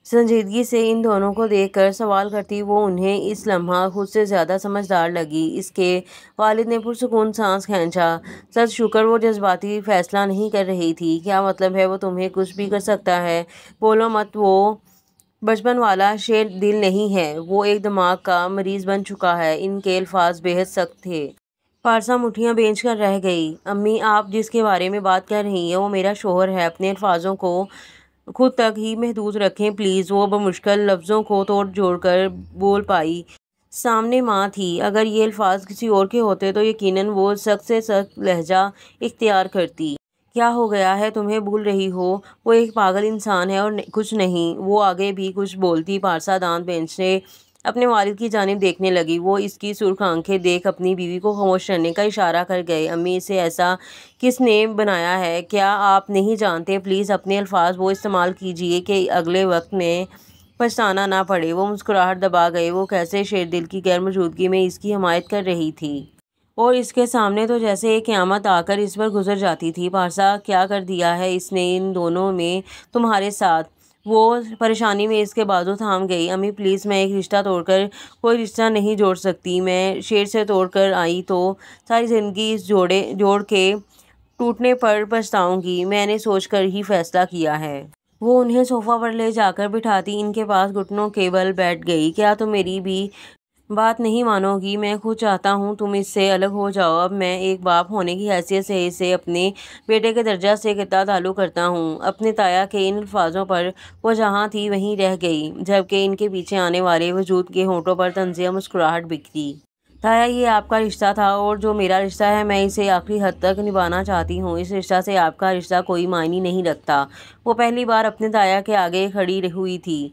سنجیدگی سے ان دونوں کو دیکھ کر سوال کرتی وہ انہیں اس لمحہ خود سے زیادہ سمجھدار لگی۔ اس کے والد نے پرسکون سانس کھینچا۔ سچ شکر وہ جذباتی فیصلہ نہیں کر رہی تھی۔ کیا مطلب ہے وہ تمہیں کچھ بھی کر سکتا ہے؟ بولو مت، وہ بچپن والا شیر دل نہیں ہے، وہ ایک دماغ کا مریض بن چکا ہے۔ ان کے الفاظ بے حد سخت تھے۔ پارسا مٹھیاں بھینچ کر رہ گئی۔ امی، آپ جس کے بارے میں بات کر رہی ہیں وہ میرا شوہر ہے۔ اپنے الفاظوں کو خود تک ہی محدود رکھیں پلیز۔ وہ بمشکل لفظوں کو توڑ جوڑ کر بول پائی۔ سامنے ماں تھی، اگر یہ الفاظ کسی اور کے ہوتے تو یقیناً وہ سخت سے سخت لہجہ اختیار کرتی۔ کیا ہو گیا ہے تمہیں بھول رہی ہو؟ وہ ایک پاگل انسان ہے اور کچھ نہیں۔ وہ آگے بھی کچھ بولتی، پارسا دانت بھینچے اپنے والد کی جانب دیکھنے لگی۔ وہ اس کی سرخ آنکھیں دیکھ اپنی بیوی کو خاموش کرنے کا اشارہ کر گئے۔ امی، اسے ایسا کس نے بنایا ہے؟ کیا آپ نہیں جانتے؟ پلیز اپنے الفاظ وہ استعمال کیجیے کہ اگلے وقت میں پچھتانا نہ پڑے۔ وہ مسکراہٹ دبا گئے۔ وہ کیسے شیردل کی غیر موجودگی میں اس کی حمایت کر رہی تھی، اور اس کے سامنے تو جیسے ایک قیامت آ کر اس پر گزر جاتی تھی۔ پارسا، کیا کر دیا ہے اس نے ان دونوں میں تمہارے ساتھ؟ وہ پریشانی میں اس کے بازو تھام گئی۔ امی پلیز، میں ایک رشتہ توڑ کر کوئی رشتہ نہیں جوڑ سکتی۔ میں شیر سے توڑ کر آئی تو ساری زندگی اس جوڑ کے ٹوٹنے پر پچھتاؤں گی۔ میں نے سوچ کر ہی فیصلہ کیا ہے۔ وہ انہیں صوفہ پر لے جا کر بٹھاتی ان کے پاس گھٹنوں کے بل بیٹھ گئی۔ کیا تم میری بھی بات نہیں مانو گی؟ میں خود چاہتا ہوں تم اس سے الگ ہو جاؤ۔ اب میں ایک باپ ہونے کی حیثیت سے اسے اپنے بیٹے کے درجہ سے کتنا تعلق کرتا ہوں۔ اپنے تایا کے ان الفاظوں پر وہ جہاں تھی وہیں رہ گئی، جبکہ ان کے پیچھے آنے والے وجود کے ہونٹوں پر طنزیہ مسکراہٹ بکھری۔ تایا، یہ آپ کا رشتہ تھا، اور جو میرا رشتہ ہے میں اسے آخری حد تک نبھانا چاہتی ہوں۔ اس رشتہ سے آپ کا رشتہ کوئی معنی نہیں رکھتا۔ وہ پہلی بار اپنے تایا کے آگے کھڑی ہوئی تھی۔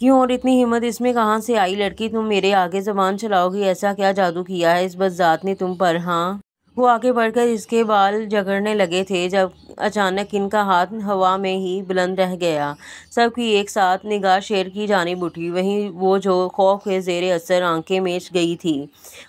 کیوں، اور اتنی ہمت اس میں کہاں سے آئی؟ لڑکی، تم میرے آگے زبان چلاؤ گی؟ ایسا کیا جادو کیا ہے اس بدذات نے تم پر؟ ہاں؟ وہ آگے بڑھ کر اس کے بال جگڑنے لگے تھے جب اچانک ان کا ہاتھ ہوا میں ہی بلند رہ گیا۔ سب کی ایک ساتھ نگاہ شیر کی جانب اٹھی، وہیں وہ جو خوف کے زیر اثر آنکھیں میچ گئی تھی،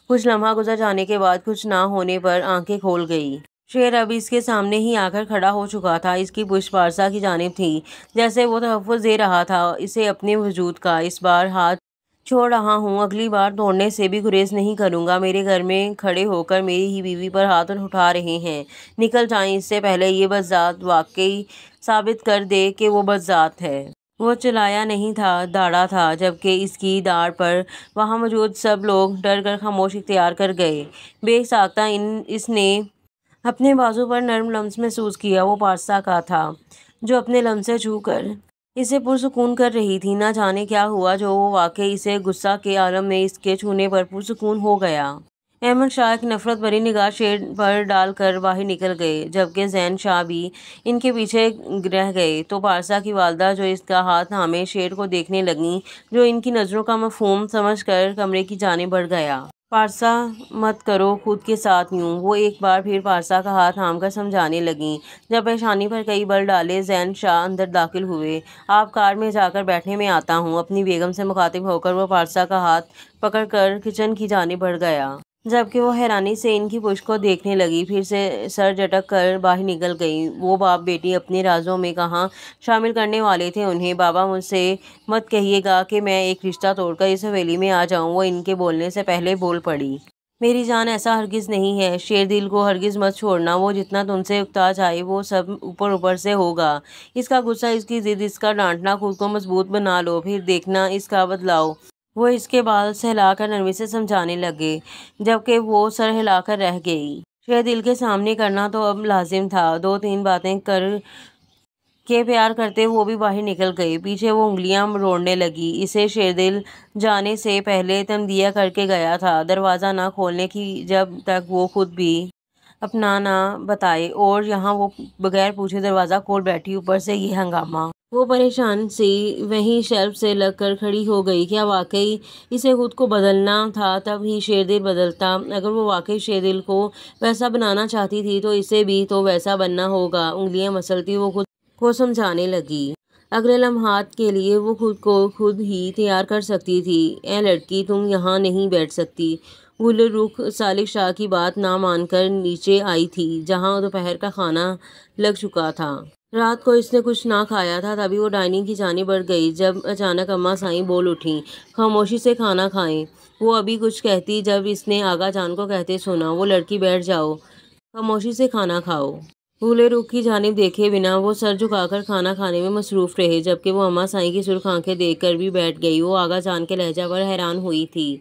کچھ لمحہ گزر جانے کے بعد کچھ نہ ہونے پر آنکھیں کھول گئی۔ شیر اب اس کے سامنے ہی آ کر کھڑا ہو چکا تھا۔ اس کی پشت پارسا کی جانب تھی، جیسے وہ تحفظ دے رہا تھا اسے اپنے وجود کا۔ اس بار ہاتھ چھوڑ رہا ہوں، اگلی بار توڑنے سے بھی گریز نہیں کروں گا۔ میرے گھر میں کھڑے ہو کر میری ہی بیوی پر ہاتھ اٹھا رہے ہیں، نکل جائیں اس سے پہلے یہ بدذات واقعی ثابت کر دے کہ وہ بدذات ہے۔ وہ چلایا نہیں تھا، داڑا تھا، جبکہ اس کی داڑ پر وہاں موجود سب لوگ ڈر کر خاموش اختیار کر گئے۔ بے ساختہ اس نے اپنے بازو پر نرم لمس محسوس کیا۔ وہ پارسا کا تھا جو اپنے لمس سے چھو کر اسے پرسکون کر رہی تھی۔ نہ جانے کیا ہوا جو وہ واقعی اسے غصہ کے عالم میں اس کے چھونے پر پرسکون ہو گیا۔ احمد شاہ ایک نفرت بھری نگاہ شیر پر ڈال کر باہر نکل گئے، جبکہ زین شاہ بھی ان کے پیچھے رہ گئے۔ تو پارسا کی والدہ جو اس کا ہاتھ تھامے شیر کو دیکھنے لگیں، جو ان کی نظروں کا مفہوم سمجھ کر کمرے کی جانب بڑھ گیا۔ پارسا، مت کرو خود کے ساتھ یوں، وہ ایک بار پھر پارسا کا ہاتھ تھام کر سمجھانے لگیں۔ جب پیشانی پر کئی بل ڈالے زین شاہ اندر داخل ہوئے۔ آپ کار میں جا کر بیٹھیں، میں آتا ہوں۔ اپنی بیگم سے مخاطب ہو کر وہ پارسا کا ہاتھ پکڑ کر کچن کی جانب بڑھ گیا، جبکہ وہ حیرانی سے ان کی پشت کو دیکھنے لگی، پھر سے سر جھٹک کر باہر نکل گئی۔ وہ باپ بیٹی اپنے رازوں میں کہاں شامل کرنے والے تھے انہیں۔ بابا، مجھ سے مت کہیے گا کہ میں ایک رشتہ توڑ کر اس حویلی میں آ جاؤں۔ وہ ان کے بولنے سے پہلے بول پڑی۔ میری جان، ایسا ہرگز نہیں ہے۔ شیردل کو ہرگز مت چھوڑنا، وہ جتنا تم سے اکتا جائے وہ سب اوپر اوپر سے ہوگا۔ اس کا غصہ، اس کی ضد، اس کا ڈانٹنا، خود کو مضبوط بنا لو، پھر دیکھنا اس کا بدلاؤ۔ وہ اس کے بال سہلا کر نرمی سے سمجھانے لگے، جبکہ وہ سر ہلا کر رہ گئی۔ شیردل کے سامنے کرنا تو اب لازم تھا۔ دو تین باتیں کر کے پیار کرتے وہ بھی باہر نکل گئے۔ پیچھے وہ انگلیاں مروڑنے لگی۔ اسے شیردل جانے سے پہلے تنبیہ کر کے گیا تھا دروازہ نہ کھولنے کی جب تک وہ خود بھی اپنا نہ بتائے، اور یہاں وہ بغیر پوچھے دروازہ کھول بیٹھی، اوپر سے یہ ہنگامہ۔ وہ پریشان سی وہیں شیلف سے لگ کر کھڑی ہو گئی۔ کیا واقعی اسے خود کو بدلنا تھا؟ تب ہی شیردل بدلتا۔ اگر وہ واقعی شیردل کو ویسا بنانا چاہتی تھی تو اسے بھی تو ویسا بننا ہوگا۔ انگلیاں مسلتی وہ خود کو سمجھانے لگی۔ اگلے لمحات کے لیے وہ خود کو خود ہی تیار کر سکتی تھی۔ اے لڑکی، تم یہاں نہیں بیٹھ سکتی۔ غل رخ سالک شاہ کی بات نہ مان کر نیچے آئی تھی، جہاں دوپہر کا کھانا لگ چکا تھا۔ رات کو اس نے کچھ نہ کھایا تھا، تبھی وہ ڈائننگ کی جانب بڑھ گئی جب اچانک اماں سائیں بول اٹھیں، خاموشی سے کھانا کھائیں۔ وہ ابھی کچھ کہتی جب اس نے آغا جان کو کہتے سنا، وہ لڑکی بیٹھ جاؤ، خاموشی سے کھانا کھاؤ۔ بھولے رخ کی جانب دیکھے بنا وہ سر جھکا کر کھانا کھانے میں مصروف رہے، جبکہ وہ اماں سائیں کی سرخ آنکھیں دیکھ کر بھی بیٹھ گئی۔ وہ آغا جان کے لہجہ پر حیران ہوئی تھی،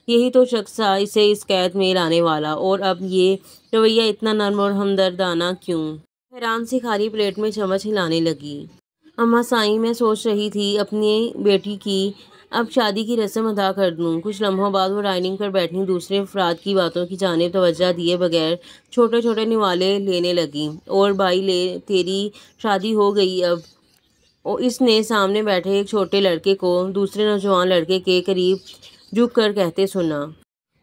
یہی تو شخص تھا اسے اس قید میں لانے والا، اور اب یہ رویہ اتنا نرم اور ہمدردانہ کیوں؟ حیران سی خالی پلیٹ میں چمچ ہلانے لگی۔ اماں سائیں، میں سوچ رہی تھی اپنی بیٹی کی اب شادی کی رسم ادا کر دوں۔ کچھ لمحوں بعد وہ ڈائننگ پر بیٹھی دوسرے افراد کی باتوں کی جانب توجہ دیے بغیر چھوٹے چھوٹے نوالے لینے لگیں۔ اور بھائی لے، تیری شادی ہو گئی اب؟ اس نے سامنے بیٹھے ایک چھوٹے لڑکے کو دوسرے نوجوان لڑکے کے قریب جھک کر کہتے سنا۔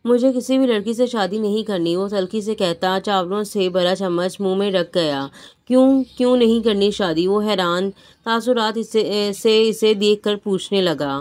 مجھے کسی بھی لڑکی سے شادی نہیں کرنی، وہ تلخی سے کہتا چاولوں سے بھرا چمچ منہ میں رکھ گیا۔ کیوں نہیں کرنی شادی؟ وہ حیران تاثرات سے اسے دیکھ کر پوچھنے لگا۔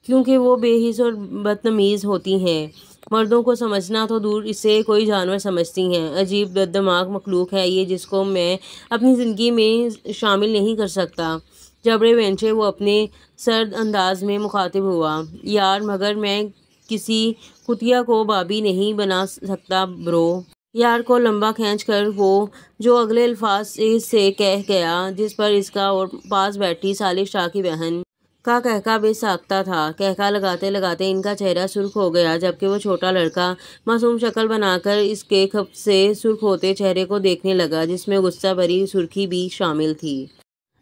کیونکہ وہ بے حس اور بدتمیز ہوتی ہیں، مردوں کو سمجھنا تو دور، اسے کوئی جانور سمجھتی ہیں۔ عجیب بد دماغ مخلوق ہے یہ، جس کو میں اپنی زندگی میں شامل نہیں کر سکتا۔ جبڑے بھینچے، وہ اپنے سرد انداز میں مخاطب ہوا۔ یار، مگر میں کسی کتیا کو بابی نہیں بنا سکتا برو۔ یار کو لمبا کھینچ کر وہ جو اگلے الفاظ سے کہہ گیا، جس پر اس کا اور پاس بیٹھی ثالث شاہ کی بہن کا قہقہ بے ساختہ تھا۔ قہقہ لگاتے لگاتے ان کا چہرہ سرخ ہو گیا، جبکہ وہ چھوٹا لڑکا معصوم شکل بنا کر اس کے کھپ سے سرخ ہوتے چہرے کو دیکھنے لگا، جس میں غصہ بھری سرخی بھی شامل تھی۔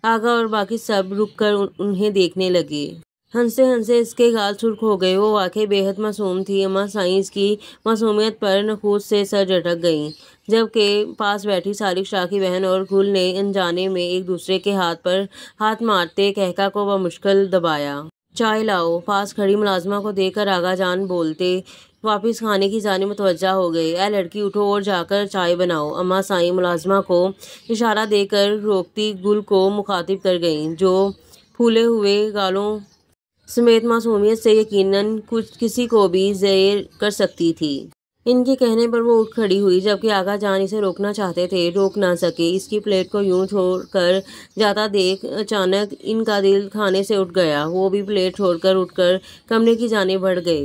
آغا اور باقی سب رک کر انہیں دیکھنے لگے۔ ہنستے ہنستے اس کے گال سرخ ہو گئے۔ وہ واقعی بے حد معصوم تھی۔ اماں سائیں اس کی معصومیت پر نخوت سے سر جھٹک گئیں، جبکہ پاس بیٹھی ثالث شاہ کی بہن اور گل نے انجانے میں ایک دوسرے کے ہاتھ پر ہاتھ مارتے قہقہ کو بمشکل دبایا۔ چائے لاؤ۔ پاس کھڑی ملازمہ کو دیکھ کر آغا جان بولتے واپس کھانے کی جانب متوجہ ہو گئے۔ اے لڑکی، اٹھو اور جا کر چائے بناؤ۔ اماں سائیں ملازمہ کو اشارہ دے کر روکتی گل کو مخاطب کر گئیں، جو پھولے ہوئے گالوں سمیت معصومیت سے یقیناً کسی کو بھی زیر کر سکتی تھی۔ ان کے کہنے پر وہ اٹھ کھڑی ہوئی، جبکہ آغا جان اسے روکنا چاہتے تھے، روک نہ سکے۔ اس کی پلیٹ کو یوں چھوڑ کر جاتا دیکھ اچانک ان کا دل کھانے سے اٹھ گیا۔ وہ بھی پلیٹ چھوڑ کر اٹھ کر کمرے کی جانب بڑھ گئے۔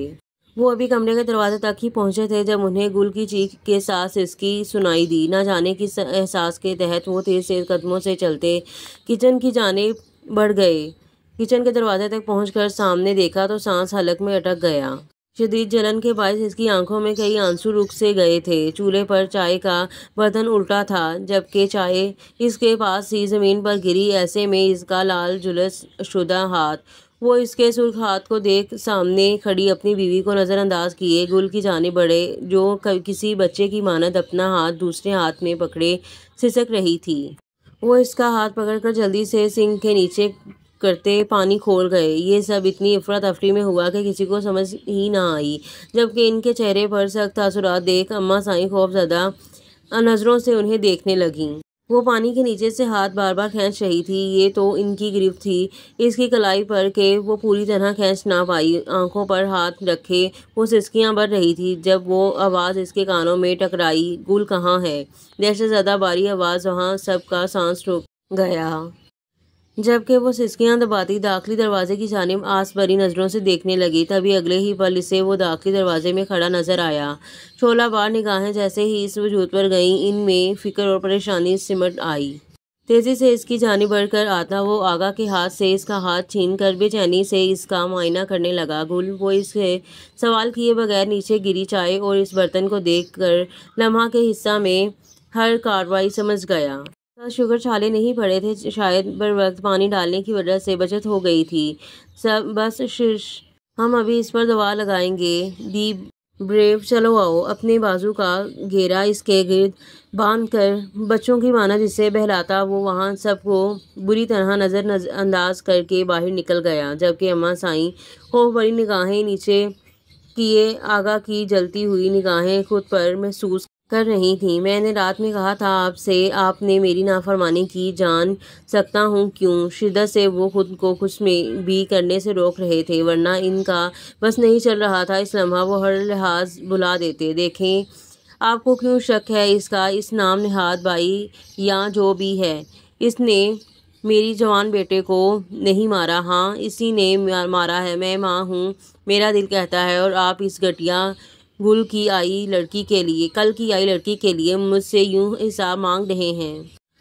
وہ ابھی کمرے کے دروازے تک ہی پہنچے تھے جب انہیں گل کی چیخ کے ساتھ سسکی سنائی دی۔ نہ جانے کس احساس کے تحت وہ تیز تیز قدموں سے چلتے کچن کی جانب بڑھ گئے۔ کچن کے دروازے تک پہنچ کر سامنے دیکھا تو سانس حلق میں اٹک گیا۔ شدید جلن کے باعث اس کی آنکھوں میں کئی آنسو رک سے گئے تھے۔ چولہے پر چائے کا برتن الٹا تھا، جبکہ چائے اس کے پاس ہی زمین پر گری۔ ایسے میں اس کا لال جلس شدہ ہاتھ، وہ اس کے سرخ ہاتھ کو دیکھ سامنے کھڑی اپنی بیوی کو نظر انداز کیے گل کی جانب بڑھے، جو کسی بچے کی مانند اپنا ہاتھ دوسرے ہاتھ میں پکڑے سسک رہی تھی۔ وہ اس کا ہاتھ پکڑ کر جلدی سے سنک کے نیچے کرتے پانی کھول گئے۔ یہ سب اتنی افراتفری میں ہوا کہ کسی کو سمجھ ہی نہ آئی، جبکہ ان کے چہرے پر سخت تاثرات دیکھ اماں سائیں خوف زدہ نظروں سے انہیں دیکھنے لگیں۔ وہ پانی کے نیچے سے ہاتھ بار بار کھینچ رہی تھی۔ یہ تو ان کی گرفت تھی اس کی کلائی پر کہ وہ پوری طرح کھینچ نہ پائی۔ آنکھوں پر ہاتھ رکھے وہ سسکیاں بھر رہی تھی جب وہ آواز اس کے کانوں میں ٹکرائی، گل کہاں ہے؟ دہشت زدہ بھاری آواز، وہاں سب کا سانس رک گیا۔ جبکہ وہ سسکیاں دباتی داخلی دروازے کی جانب آس بھری نظروں سے دیکھنے لگی، تبھی اگلے ہی پل اسے وہ داخلی دروازے میں کھڑا نظر آیا۔ شعلہ بار نگاہیں جیسے ہی اس وجود پر گئیں، ان میں فکر اور پریشانی سمٹ آئی۔ تیزی سے اس کی جانب بڑھ کر آتا وہ آغا کے ہاتھ سے اس کا ہاتھ چھین کر بے چینی سے اس کا معائنہ کرنے لگا۔ گل، وہ اس سے سوال کیے بغیر نیچے گری چائے اور اس برتن کو دیکھ کر لمحہ کے حصہ میں ہر کارروائی سمجھ گیا۔ شوگر چھالے نہیں پڑے تھے، شاید بروقت پانی ڈالنے کی وجہ سے بچت ہو گئی تھی۔ بس ہم ابھی اس پر دوا لگائیں گے۔ دی بریو، چلو آؤ۔ اپنے بازو کا گھیرا اس کے گرد باندھ کر بچوں کی مانند اسے بہلاتا وہ وہاں سب کو بری طرح نظر انداز کر کے باہر نکل گیا، جبکہ اماں سائیں خوف بھری نگاہیں نیچے کیے آغا کی جلتی ہوئی نگاہیں خود پر محسوس کر رہی تھیں۔ میں نے رات میں کہا تھا آپ سے، آپ نے میری نافرمانی کی، جان سکتا ہوں کیوں؟ شدت سے وہ خود کو کچھ بھی کرنے سے روک رہے تھے، ورنہ ان کا بس نہیں چل رہا تھا۔ اس لمحہ وہ ہر لحاظ بھلا دیتے۔ دیکھیں، آپ کو کیوں شک ہے اس کا، اس نام نہاد بھائی یا جو بھی ہے؟ اس نے میری جوان بیٹے کو نہیں مارا، ہاں اسی نے مارا ہے، میں ماں ہوں، میرا دل کہتا ہے، اور آپ اس گھٹیا کل کی آئی لڑکی کے لیے مجھ سے یوں حساب مانگ رہے ہیں۔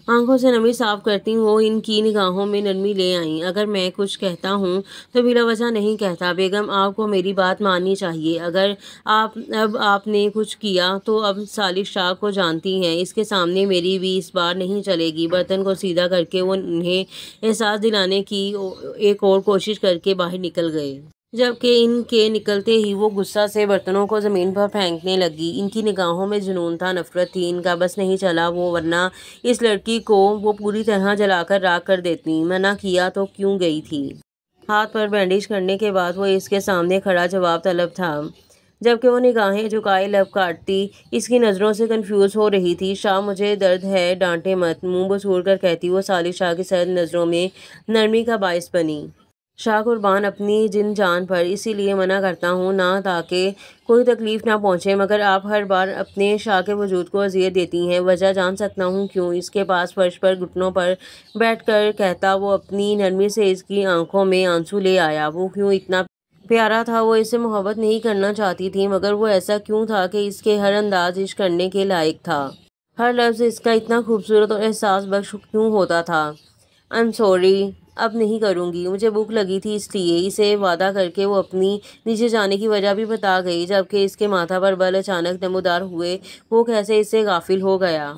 آنکھوں سے نمی صاف کرتی وہ ان کی نگاہوں میں نرمی لے آئیں۔ اگر میں کچھ کہتا ہوں تو بلا وجہ نہیں کہتا بیگم، آپ کو میری بات ماننی چاہیے۔ اگر آپ نے کچھ کیا تو اب صالح شاہ کو جانتی ہیں، اس کے سامنے میری بھی اس بار نہیں چلے گی۔ برتن کو سیدھا کر کے وہ انہیں احساس دلانے کی ایک اور کوشش کر کے باہر نکل گئے۔ جبکہ ان کے نکلتے ہی وہ غصہ سے برتنوں کو زمین پر پھینکنے لگی۔ ان کی نگاہوں میں جنون تھا، نفرت تھی، ان کا بس نہیں چلا ورنہ اس لڑکی کو وہ پوری طرح جلا کر راکھ کر دیتی۔ منع کیا تو کیوں گئی تھی؟ ہاتھ پر بینڈیج کرنے کے بعد وہ اس کے سامنے کھڑا جواب طلب تھا، جبکہ وہ نگاہیں جھکائے لب کاٹتی اس کی نظروں سے کنفیوز ہو رہی تھی۔ شاہ مجھے درد ہے، ڈانٹے مت، منہ بسور کر کہتی وہ صالح شاہ کی سرد نظروں میں نرمی کا باعث بنی۔ شاہ قربان اپنی جان پر، اسی لیے منع کرتا ہوں نہ تاکہ کوئی تکلیف نہ پہنچے، مگر آپ ہر بار اپنے شاہ کے وجود کو اذیت دیتی ہیں، وجہ جان سکتا ہوں کیوں؟ اس کے پاس فرش پر گھٹنوں پر بیٹھ کر کہتا وہ اپنی نرمی سے اس کی آنکھوں میں آنسو لے آیا۔ وہ کیوں اتنا پیارا تھا؟ وہ اس سے محبت نہیں کرنا چاہتی تھی، مگر وہ ایسا کیوں تھا کہ اس کے ہر انداز عشق کرنے کے لائق تھا؟ ہر لفظ اس کا اتنا خوبصورت اور احساس بخش کیوں ہوتا تھا؟ I'm sorry، اب نہیں کروں گی، مجھے بھوک لگی تھی اس لیے۔ اسے وعدہ کر کے وہ اپنی نیچے جانے کی وجہ بھی بتا گئی، جبکہ اس کے ماتھا پر بل اچانک نمودار ہوئے۔ وہ کیسے اس سے غافل ہو گیا؟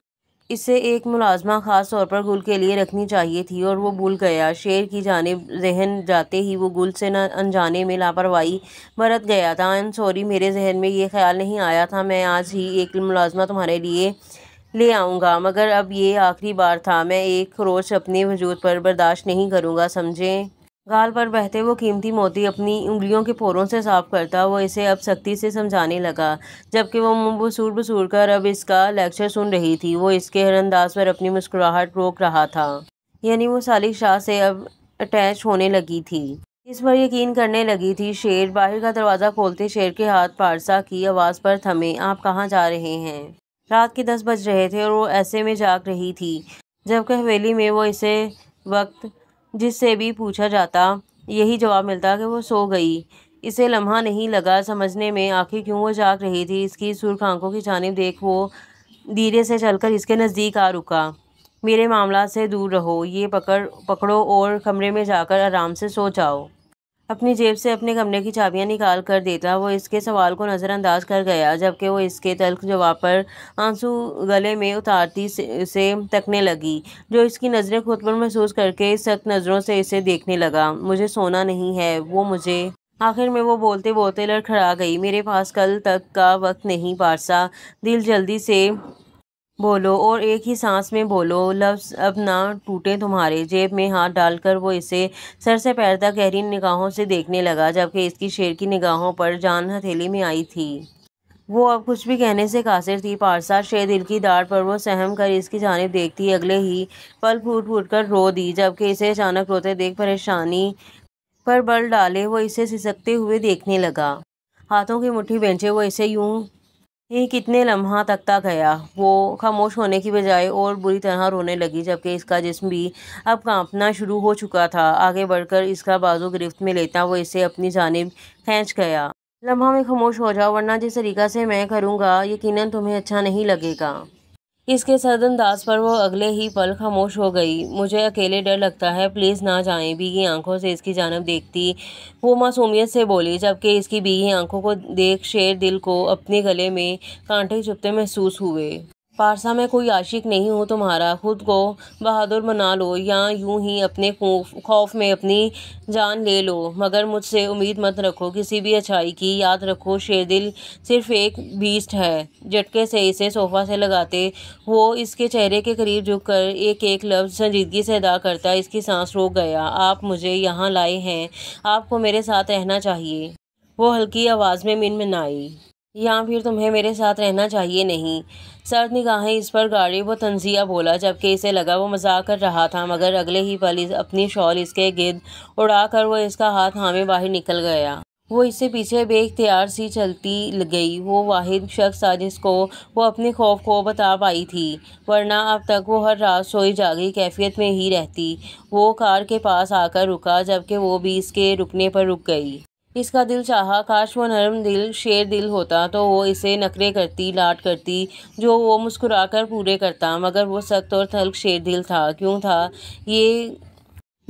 اسے ایک ملازمہ خاص طور پر گل کے لیے رکھنی چاہیے تھی اور وہ بھول گیا۔ شیر کی جانب ذہن جاتے ہی وہ گل سے انجانے میں لاپرواہی برت گیا تھا۔ I'm sorry، میرے ذہن میں یہ خیال نہیں آیا تھا، میں آج ہی ایک ملازمہ تمہارے لیے لے آؤں گا، مگر اب یہ آخری بار تھا، میں ایک خروش اپنے وجود پر برداشت نہیں کروں گا، سمجھے؟ گال پر بہتے وہ قیمتی موتی اپنی انگلیوں کے پھوروں سے صاف کرتا وہ اسے اب سختی سے سمجھانے لگا، جبکہ وہ منہ بسور کر اب اس کا لیکچر سن رہی تھی۔ وہ اس کے ہر انداز پر اپنی مسکراہٹ روک رہا تھا، یعنی وہ صالح شاہ سے اب اٹیچ ہونے لگی تھی، اس پر یقین کرنے لگی تھی۔ شیر باہر کا دروازہ کھولتے شیر کے ہاتھ پارسا کی آواز پر تھمے۔ آپ کہاں جا رہے ہیں؟ رات کے 10 بج رہے تھے اور وہ ایسے میں جاگ رہی تھی، جبکہ حویلی میں وہ اسے وقت جس سے بھی پوچھا جاتا یہی جواب ملتا کہ وہ سو گئی۔ اسے لمحہ نہیں لگا سمجھنے میں آخر کیوں وہ جاگ رہی تھی۔ اس کی سرخ آنکھوں کی جانب دیکھ وہ دھیرے سے چل کر اس کے نزدیک آ رکا۔ میرے معاملات سے دور رہو، یہ پکڑو اور کمرے میں جا کر آرام سے سو جاؤ۔ اپنی جیب سے اپنے کمرے کی چابیاں نکال کر دیتا وہ اس کے سوال کو نظر انداز کر گیا، جبکہ وہ اس کے تلخ جواب پر آنسو گلے میں اتارتی سے تکنے لگی، جو اس کی نظریں خود پر محسوس کر کے سخت نظروں سے اسے دیکھنے لگا۔ مجھے سونا نہیں ہے، وہ مجھے آخر میں وہ بولتے بولتے لڑکھڑا گئی۔ میرے پاس کل تک کا وقت نہیں پارسا، دل جلدی سے بولو اور ایک ہی سانس میں بولو، لفظ اب نہ ٹوٹیں تمہارے۔ جیب میں ہاتھ ڈال کر وہ اسے سر سے پیر تک گہری نگاہوں سے دیکھنے لگا، جبکہ اس کی شیر کی نگاہوں پر جان ہتھیلی میں آئی تھی۔ وہ اب کچھ بھی کہنے سے قاصر تھی۔ پارسا شیر دل کی داڑھ پر وہ سہم کر اس کی جانب دیکھتی اگلے ہی پل پھوٹ کر رو دی، جبکہ اسے اچانک روتے دیکھ پریشانی پر بل ڈالے وہ اسے سسکتے ہوئے دیکھنے لگا۔ ہاتھوں کی مٹھی بھینچے وہ اسے یوں ہی کتنے لمحہ تکتا گیا۔ وہ خاموش ہونے کی بجائے اور بری طرح رونے لگی، جبکہ اس کا جسم بھی اب کانپنا شروع ہو چکا تھا۔ آگے بڑھ کر اس کا بازو گرفت میں لیتا وہ اسے اپنی جانب کھینچ گیا۔ لمحہ میں خاموش ہو جاؤ، ورنہ جس طریقہ سے میں کروں گا یقیناً تمہیں اچھا نہیں لگے گا۔ اس کے سرد انداز پر وہ اگلے ہی پل خاموش ہو گئی۔ مجھے اکیلے ڈر لگتا ہے، پلیز نہ جائیں۔ بھیگی آنکھوں سے اس کی جانب دیکھتی وہ معصومیت سے بولی، جبکہ اس کی بھیگی آنکھوں کو دیکھ شیر دل کو اپنے گلے میں کانٹے چبھتے محسوس ہوئے۔ پارسا میں کوئی عاشق نہیں ہوں تمہارا، خود کو بہادر بنا لو یا یوں ہی اپنے خوف میں اپنی جان لے لو، مگر مجھ سے امید مت رکھو کسی بھی اچھائی کی۔ یاد رکھو شیر دل صرف ایک بیسٹ ہے۔ جھٹکے سے اسے صوفہ سے لگاتے وہ اس کے چہرے کے قریب جھک کر ایک لفظ سنجیدگی سے ادا کرتا اس کی سانس روک گیا۔ آپ مجھے یہاں لائے ہیں، آپ کو میرے ساتھ رہنا چاہیے، وہ ہلکی آواز میں منمنائی، یا پھر تمہیں میرے ساتھ رہنا چاہیے نہیں؟ سرد نگاہیں اس پر گاڑے وہ طنزیہ بولا، جبکہ اسے لگا وہ مذاق کر رہا تھا، مگر اگلے ہی پل اپنی شال اس کے گرد اڑا کر وہ اس کا ہاتھ تھامے باہر نکل گیا۔ وہ اس سے پیچھے بے اختیار سی چلتی گئی۔ وہ واحد شخص تھا جس کو وہ اپنے خوف کو بتا پائی تھی، ورنہ اب تک وہ ہر رات سوئی جاگی کیفیت میں ہی رہتی۔ وہ کار کے پاس آ کر رکا، جبکہ وہ بھی اس کے رکنے پر رک گئی۔ اس کا دل چاہا کاش وہ نرم دل شیر دل ہوتا تو وہ اسے نخرے کرتی، لاڈ کرتی، جو وہ مسکرا کر پورے کرتا، مگر وہ سخت اور تلخ شیر دل تھا۔ کیوں تھا؟ یہ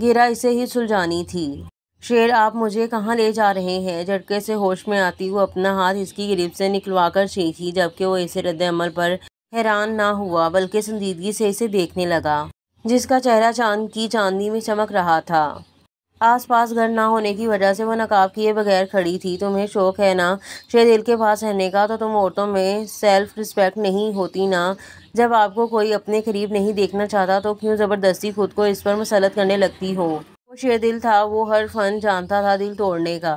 گرہ اسے ہی سلجھانی تھی۔ شیر، آپ مجھے کہاں لے جا رہے ہیں؟ جھٹکے سے ہوش میں آتی وہ اپنا ہاتھ اس کی گریب سے نکلوا کر چیخی، جبکہ وہ اسے رد عمل پر حیران نہ ہوا بلکہ سنجیدگی سے اسے دیکھنے لگا، جس کا چہرہ چاند کی چاندنی میں چمک رہا تھا۔ آس پاس گھر نہ ہونے کی وجہ سے وہ نقاب کیے بغیر کھڑی تھی۔ تمہیں شوق ہے نا شیر دل کے پاس رہنے کا؟ تو تم عورتوں میں سیلف رسپیکٹ نہیں ہوتی نا؟ جب آپ کو کوئی اپنے قریب نہیں دیکھنا چاہتا تو کیوں زبردستی خود کو اس پر مسلط کرنے لگتی ہو؟ وہ شیر دل تھا، وہ ہر فن جانتا تھا دل توڑنے کا۔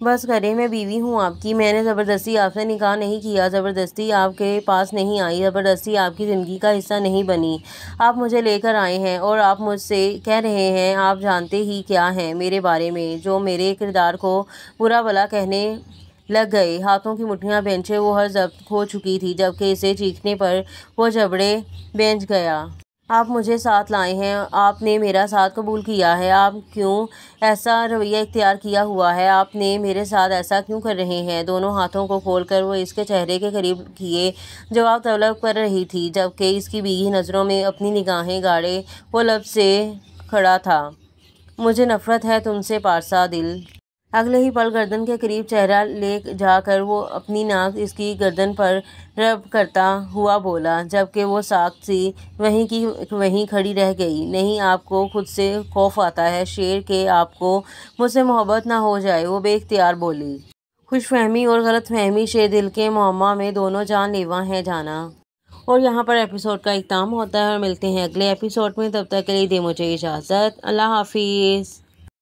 بس کرے، میں بیوی ہوں آپ کی، میں نے زبردستی آپ سے نکاح نہیں کیا، زبردستی آپ کے پاس نہیں آئی، زبردستی آپ کی زندگی کا حصہ نہیں بنی۔ آپ مجھے لے کر آئے ہیں اور آپ مجھ سے کہہ رہے ہیں آپ جانتے ہی کیا ہیں میرے بارے میں، جو میرے کردار کو برا بھلا کہنے لگ گئے۔ ہاتھوں کی مٹھیاں بھینچے وہ ہر ضبط کھو چکی تھی، جبکہ اسے چیخنے پر وہ جبڑے بھینچ گیا۔ آپ مجھے ساتھ لائے ہیں، آپ نے میرا ساتھ قبول کیا ہے، آپ کیوں ایسا رویہ اختیار کیا ہوا ہے؟ آپ نے میرے ساتھ ایسا کیوں کر رہے ہیں؟ دونوں ہاتھوں کو کھول کر وہ اس کے چہرے کے قریب کیے، جواب طلب کر رہی تھی، جبکہ اس کی بھیگی نظروں میں اپنی نگاہیں گاڑے وہ لب سے کھڑا تھا، مجھے نفرت ہے تم سے پارسا دل۔ اگلے ہی پل گردن کے قریب چہرہ لے جا کر وہ اپنی ناک اس کی گردن پر رب کرتا ہوا بولا، جبکہ وہ ساکت سی وہیں کی وہیں کھڑی رہ گئی۔ نہیں، آپ کو خود سے خوف آتا ہے شیر، کہ آپ کو مجھ سے محبت نہ ہو جائے، وہ بے اختیار بولی۔ خوش فہمی اور غلط فہمی شیر دل کے معمہ میں دونوں جان لیوا ہیں جانا۔ اور یہاں پر ایپیسوڈ کا اختتام ہوتا ہے اور ملتے ہیں اگلے ایپیسوڈ میں، تب تک کے لیے دے مجھے اجازت، اللہ حافظ۔